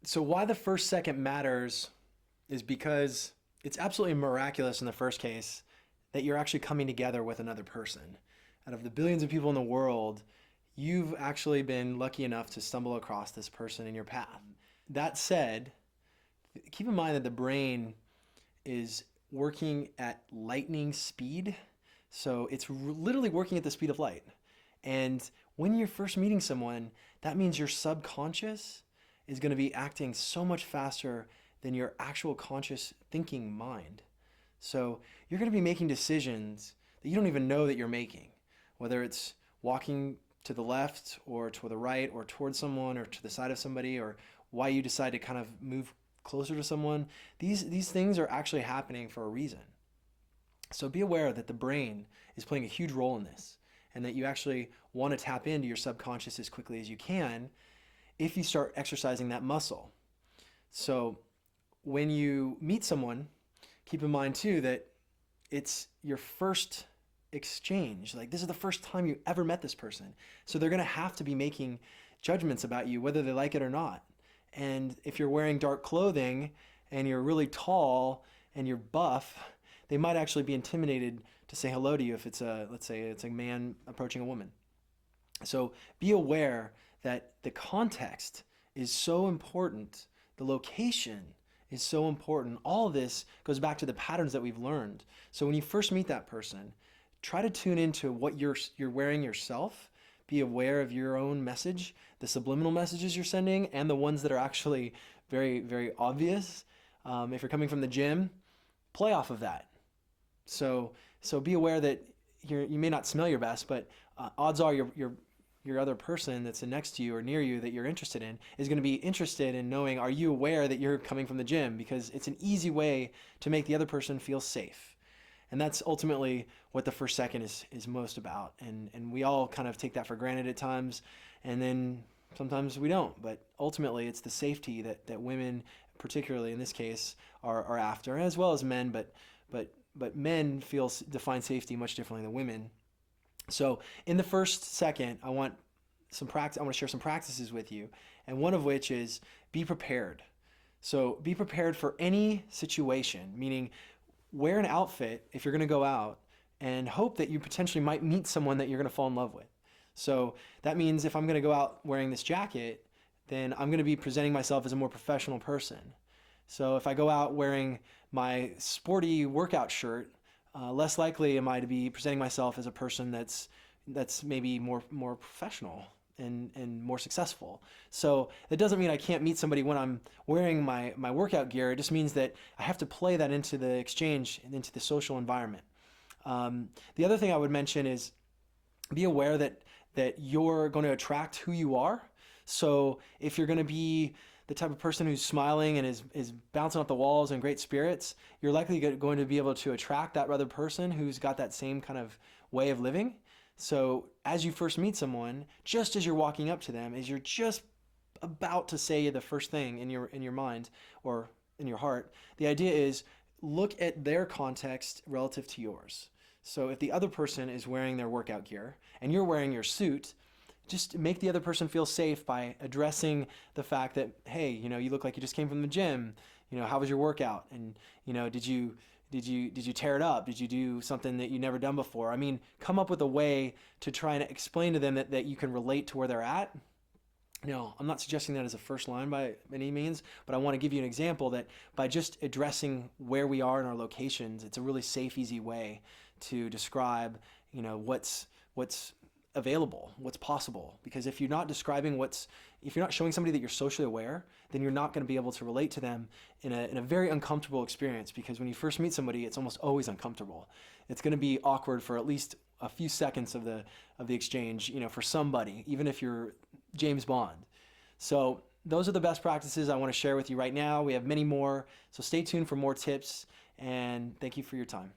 So why the first second matters is because it's absolutely miraculous in the first case that you're actually coming together with another person. Out of the billions of people in the world, you've actually been lucky enough to stumble across this person in your path. That said, keep in mind that the brain is working at lightning speed. So it's literally working at the speed of light. And when you're first meeting someone, that means your subconscious is going to be acting so much faster than your actual conscious thinking mind. So you're going to be making decisions that you don't even know that you're making, whether it's walking to the left or to the right or towards someone or to the side of somebody, or why you decide to kind of move closer to someone. These things are actually happening for a reason. So be aware that the brain is playing a huge role in this, and that you actually want to tap into your subconscious as quickly as you can if you start exercising that muscle. So when you meet someone, keep in mind too that it's your first exchange. Like, this is the first time you ever met this person. So they're going to have to be making judgments about you, whether they like it or not. And if you're wearing dark clothing and you're really tall and you're buff, they might actually be intimidated to say hello to you if it's let's say it's a man approaching a woman. So be aware that the context is so important. The location is so important. All of this goes back to the patterns that we've learned. So when you first meet that person, try to tune into what you're wearing yourself. Be aware of your own message, the subliminal messages you're sending, and the ones that are actually very, very obvious. If you're coming from the gym, play off of that. So be aware that you may not smell your best, but odds are your other person that's next to you or near you that you're interested in is going to be interested in knowing, are you aware that you're coming from the gym? Because it's an easy way to make the other person feel safe. And that's ultimately what the first second is most about. And we all kind of take that for granted at times, and then sometimes we don't. But ultimately, it's the safety that women, particularly in this case, are after, as well as men. But men define safety much differently than women. So in the first second, I want to share some practices with you, and one of which is be prepared. So be prepared for any situation, meaning wear an outfit if you're going to go out, and hope that you potentially might meet someone that you're going to fall in love with. So that means if I'm going to go out wearing this jacket, then I'm going to be presenting myself as a more professional person. So if I go out wearing my sporty workout shirt, less likely am I to be presenting myself as a person that's maybe more professional and more successful. So that doesn't mean I can't meet somebody when I'm wearing my workout gear. It just means that I have to play that into the exchange and into the social environment. The other thing I would mention is be aware that you're going to attract who you are. So if you're going to be the type of person who's smiling and is bouncing off the walls and great spirits, you're likely going to be able to attract that other person who's got that same kind of way of living. So as you first meet someone, just as you're walking up to them, as you're just about to say the first thing in your mind or in your heart, the idea is look at their context relative to yours. So if the other person is wearing their workout gear and you're wearing your suit, just make the other person feel safe by addressing the fact that, hey, you look like you just came from the gym. How was your workout? And, did you tear it up? Did you do something that you never done before? I mean, come up with a way to try and explain to them that you can relate to where they're at. No, I'm not suggesting that as a first line by any means, but I want to give you an example that by just addressing where we are in our locations, it's a really safe, easy way to describe, what's available, what's possible. Because if you're not describing if you're not showing somebody that you're socially aware, then you're not going to be able to relate to them in a very uncomfortable experience. Because when you first meet somebody, it's almost always uncomfortable. It's going to be awkward for at least a few seconds of the exchange, for somebody, even if you're James Bond. So those are the best practices I want to share with you right now. We have many more, so stay tuned for more tips, and thank you for your time.